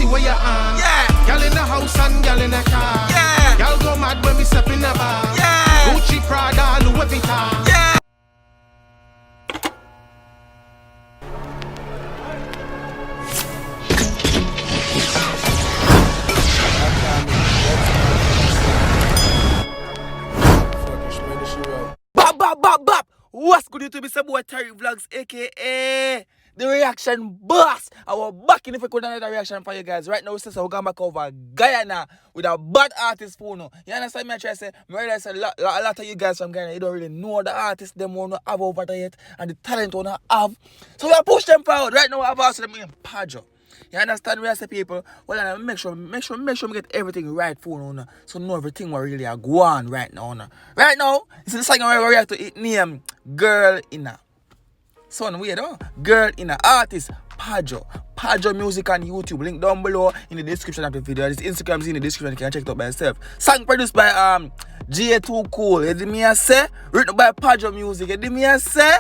where you on. Yeah. Girl in the house and girl in the car. Yeah. Girl go mad when we step in the bar. Yeah. Gucci, Prada, Louis Vuitton. Yeah. Bop. What's good YouTube? It's your boy Tyrekevlogs, aka the reaction boss. I was back in if I could another reaction for you guys. Right now, we're going back over Guyana with a bad artist phone. You understand me? I try to say, I realize a lot of you guys from Guyana, you don't really know the artists them want to have over there yet, and the talent want to have. So we push them forward. Right now, I've asked them in Pahjo. You understand me? I say people, well, I make sure we get everything right for you, so know everything what really are going on right now. Right now, this is the song I react to it name Girl Inna. Son weird, huh? Girl Inna. Artist Pahjo. Pahjo music on YouTube. Link down below in the description of the video. This Instagram is in the description. You can check it out by yourself. Song produced by G2 Cool. You see me I say? Written by Pahjo music. You see me I say?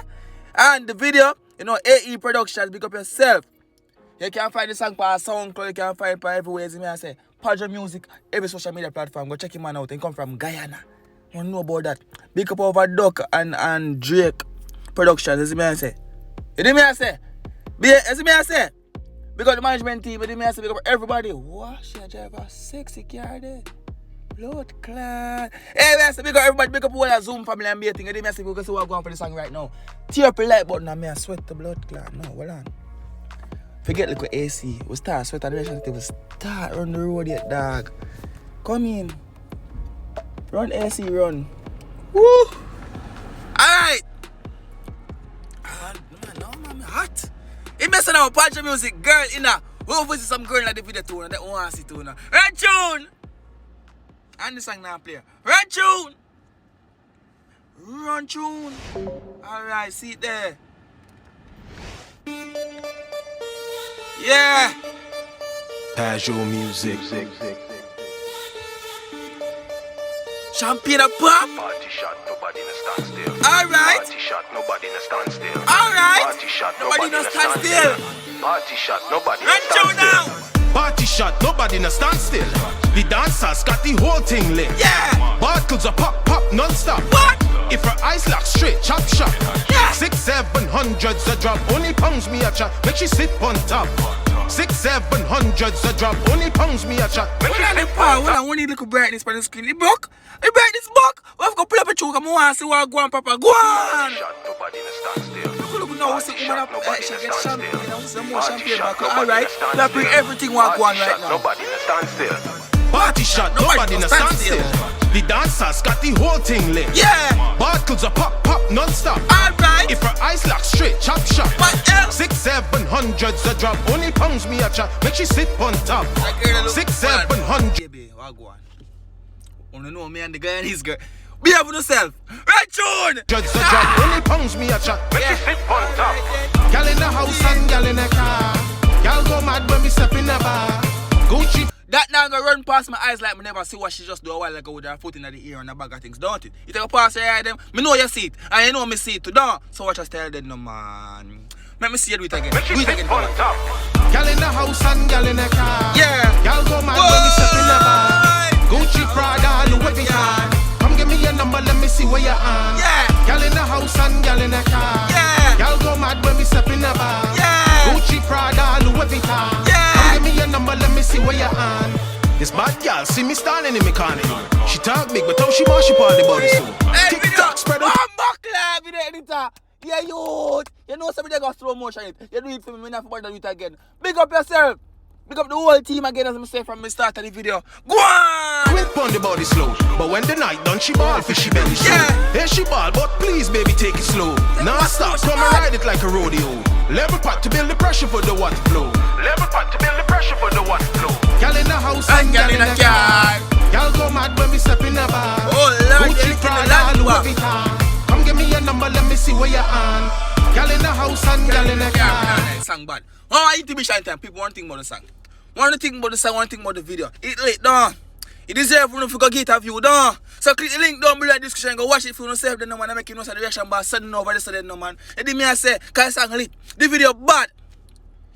And the video, you know, AE Productions. Pick up yourself. You can find the song for SoundCloud, you can find it for everywhere. You see me I say? Pahjo music, every social media platform. Go check him out. He come from Guyana. You know about that. Big up over Duck and Drake Productions. You see me I say? You see me I say? You see me I say? Big up the management team. You see me I say? Big up everybody. What? She drive a sexy car there. Blood clot. Hey, I say big up everybody. Big up all the Zoom family and meeting. You see me I say? Because we're going for the song right now. Tear up your like button and me I sweat the blood clot. No, hold on. Forget like AC. We start sweat and relationship. We start run the road yet, dog. Come in. Run AC, run. Woo! Alright. No, man, hot. It messing up Pahjo music, Girl Inna. We'll visit some girl like the video too, that want to see too. Run tune! And the song now play. Run tune! Run tune! Alright, see it there. Yeah! Pahjo music. Champagne a pop! Party shot, nobody in a standstill. Alright! Party shot, nobody in a standstill. Alright! Party shot, Nobody no stand still! Party shot, nobody in a Run show now! standstill. Party shot, nobody in a standstill. The dancers got the whole thing lit. Yeah! Bottles are pop non-stop. What? If her eyes lock straight, chop. Yeah! 600-700s a drop, only pounds me a chat, make she sit on top. 600-700s a drop, only pounds me a chat. Hold on the power, hold on, one little brightness on the screen. The broke? The brightness broke? We have to pull up a choke and I want to see what go on, Papa. Go on! Shot, nobody in a standstill. Look, now we see woman up, she gets champagne, you know, some more Party champagne shot, back. nobody Alright, in a standstill. let's bring everything what go on Party right shot, now. nobody in a standstill. Party shot, nobody in a standstill. The dancers got the whole thing lit. Yeah! Bottles are pop non-stop. Alright! If her eyes lock straight, chop. What else? 600-700s a drop, only pounds me a chat, make she sit on top. 600-700. Baby, what go on? Wanna know me and the Guyanese girl? Behave with yourself. Right tune! Judge the drop, only pounds me a chat. Make you sit on top. Girl in the house and girl in the car. Girl go mad when we step in the bar. Gucci. That now gonna run past my eyes like me never see what she just do a while ago with her foot in the ear and a bag of things, don't it? You take a pass your eye them, me know you see it, and you know me see it too, don't? So watch us tell them, no man. Let me see you do it again. Make you Do it sit again. on top. Girl in the house and girl in the car. Yeah. Girl go mad when we step in the bar. Gucci, Prada, Louis Vuitton. Come give me your number, let me see where you're on. Yeah. Girl in the house and girl in the car. Yeah. Girl go mad when we step in the bar. Yeah. Gucci, Prada, Louis Vuitton. Yeah. Come give me your number, let me see where you're on. This bad girl see me standing in me corner. She talk big, but how she mash up all the body so. Hey, TikTok spread Oh, out. Mikhail, video editor. Yeah, you know somebody got slow motion it. You do it for me, not for do it again. Big up yourself. Big up the whole team again, as I say from the start of the video. Go on! Quick on the body slow, but when the night done, she ball for she belly slow. Yeah. Here she ball, but please baby take it slow. Now stop, come and ride it like a rodeo. Level pot to build the pressure for the water flow. Level pot to build the pressure for the water flow. Girl in the house And girl in the car. Girl go mad when we step in the bar. Oh Lord, Gucci, you're Prada, the Louis land. Vuitton. Come give me your number, let me see where you're on. Girl in the house and girl in the car. Song bad. Oh, intimation time. People want to think about the song. Want to think about the song, want to think about the video. It late, down. It deserves if you go get a view, down. So click the link down below in the description and go watch it if you don't save the number and make you know the reaction by sudden over the sudden no man. And then me I say, cause the song lit. The video bad.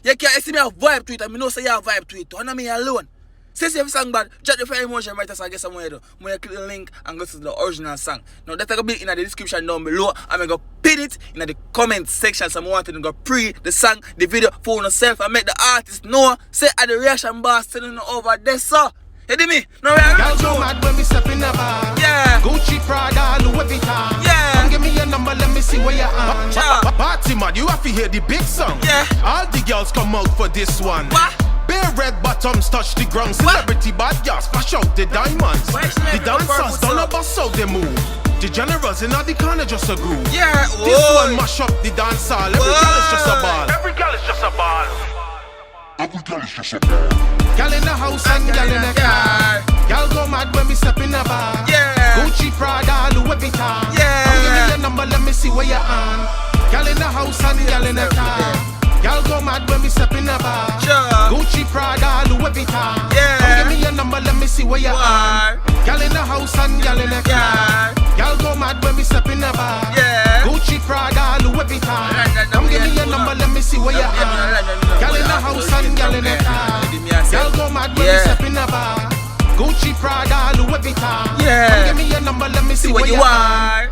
You can't see me have vibe to it, and me know say you have vibe to it. And not me alone. Say if song bad, drop the fire emotion right so I get somewhere though. I'm gonna click the link and go to the original song. Now that's gonna be in the description down below. I'm gonna go pin it in the comment section. So I want to go pre the song, the video for yourself and make the artist know. Say at the reaction bar sitting over there, so. You hear me? No, Girl go mad when me step in the bar. Yeah. Gucci, Prada, Louis Vuitton. Yeah. Come give me your number, let me see where you're on. Yeah. Party mad, you have to hear the big song. Yeah. All the girls come out for this one. What? Bare red bottoms touch the ground. Celebrity bad girls flash out the diamonds. The dancers don't know bust out they move. The generals in all the corner just a groove. Yeah. This one mash up the dance hall. Every girl is just a ball. Every girl is just a ball. Girl in the house and girl in the car. Girl go mad when we step in the bar. Yeah. Gucci, Prada, Louis Vuitton. Yeah. Come give me your number, let me see where you're on. Girl in the house and girl in the car. Girl go mad when we step in the bar. Sure. Gucci, Prada, Louis Vuitton. Yeah. Come give me your number, let me see where you're on. Why? Girl in the house and girl in the car. Girl go mad when we step in the bar. Yeah. Gucci, Prada, Louis Vuitton. Come give me your number, let me see where you're on. Girl in the house and girl in the car. Girl go mad when we step in the bar. Gucci, Prada, Louis Vuitton. Yeah. Come give me your number, let me see See where what you you're on. are.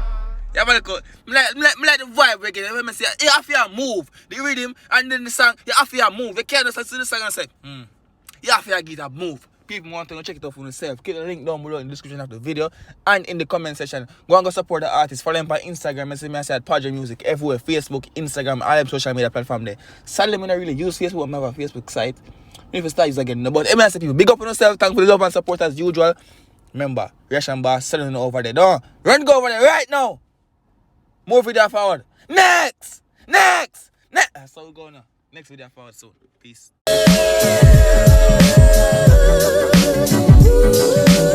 Yeah, man, cool. Me like the vibe again. Let me say, you have to move the rhythm and then the song. You have to move. You can't just listen to the song and say, You have to get a move. People want to go check it out for themselves. Click the link down below in the description of the video and in the comment section. Go and go support the artist. Follow them on Instagram. And see me I said Pahjo Music everywhere. Facebook, Instagram, all them social media platform there. Sadly, I don't really use Facebook. I have a Facebook site. If you start using again, no, but I say people, big up on yourself. Thanks for the love and support as usual. Remember, reaction bar selling over there. Don't run, go over there right now. More video forward. Next. That's how we go now. Next video forward soon. Peace.